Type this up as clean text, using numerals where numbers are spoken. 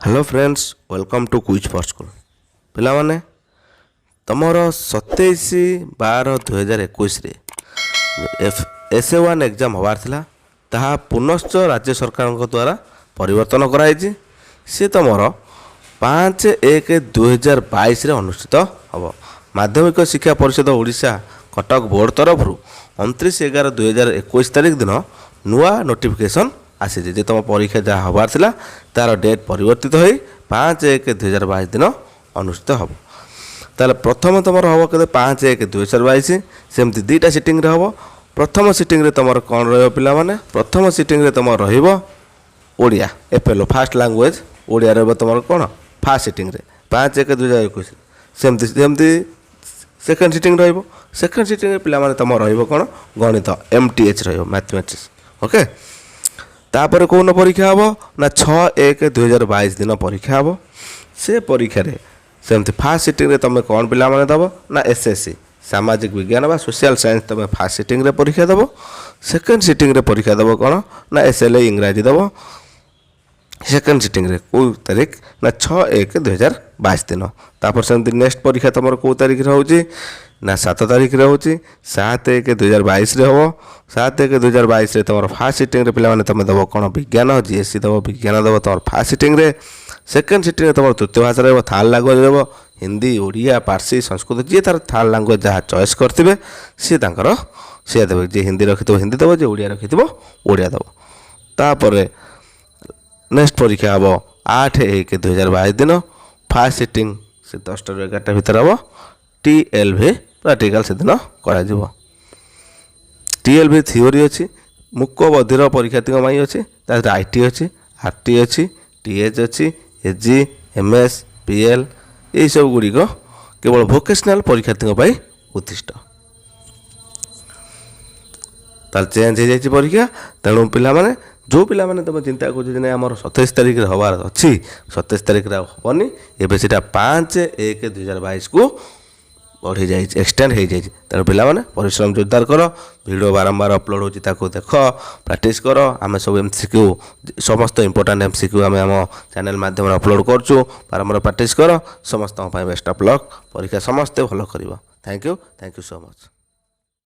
Hello friends welcome to quiz for school पिलामाने तमर 27/12/2021 SA1 exam हबार थिला ताहा पुनश्च राज्य सरकार द्वारा परिवर्तन कराई सी तुमर 5/1/2022 अनुष्ठित हम माध्यमिक शिक्षा परिषद ओडिशा कटक बोर्ड तरफ 29/11/2021 तारीख दिन नुआ नोटिफिकेशन आसी जे तुम परीक्षा जहाँ हबार थिला तार डेट परिवर्तित हो 5/1/2022 दिन अनुष्ठित हम ताले प्रथम तुम हम के 5/1/2022 सेमती दुईटा सिटिंग हम प्रथम सिटिंग तुम कौन रहा माने प्रथम सिटिंग तुम रोडिया एफएलओ फास्ट लैंग्वेज ओडिया तुम कौन फास्ट सिटिंग 5/1/2021 सेमती सेमती सेकेंड सिटिंग सेकेंड सिटिंग पे तुम रौन गणित MTH मैथमेटिक्स ओके तापर कौन परीक्षा हम ना 6/1/2022 दिन परीक्षा हम से परीक्षा सेमती फास्ट सिटिंग तुम कौन पिला दब ना SSC सामाजिक विज्ञान बा सोशल साइंस तुम फास्ट सिटिंग परीक्षा दब सेकेंड सिटिंग परीक्षा दब कौन ना SLA इंग्राजी दब सेकेंड सिटिंग कौ तारीख ना 6/1/2022 दिन तापर सेमती नेक्स्ट परीक्षा तुम कौ तारीख रोचे ना 7 तारीख रोचे 7/1/2022 हम 7/1/2022 तुम फास्ट सिटिंग पे तुम दब कौन विज्ञान GSC दब विज्ञान दब तुम फास्ट सिटिंग सेकेंड सिटिंग तुम तृतीय भाषा रहा थर्ड लैंग्वेज रहा हिंदी ओडिया पार्सी संस्कृत जी तार थर्ड लैंग्वेज जहाँ चॉइस करेंगे सी सी देवे जी हिंदी रखी हिंदी दब जी ओडिया रखी ओडिया दब तापर नेक्स्ट परीक्षा हम 8/1/2022 दिन फास्ट सिटिंग से 10टा ରୁ 11ଟା भितर हम TLV प्राक्टिकल से दिन कर TLV थ्योरी अच्छी मूक बधिर परीक्षार्थी अच्छी IT अच्छी RT अच्छी TH अच्छी AG MS PL यही सब गुड़िक केवल भोकेशनल परीक्षार्थी उद्दिष्ट ताल चेंज हो जाए परीक्षा तेणु पाने जो पिला माने तुम चिंता कर आम 27 तारीख हबार अच्छी 27 तारीख हेनी एवं से 5/1/2022 को बढ़ी जाए एक्सटेंड हो जाए तेणु पाने परिश्रम जोरदार कर वीडियो बारंबार अपलोड हो देख प्रैक्टिस कर आम सब MCQ समस्त इंपोर्टाट MCQ आम चैनल माध्यम अपलोड करूँ बारंबार प्रैक्टिस कर समस्त बेस्ट ऑफ लक परीक्षा समस्ते भल कर थैंक यू सो मच।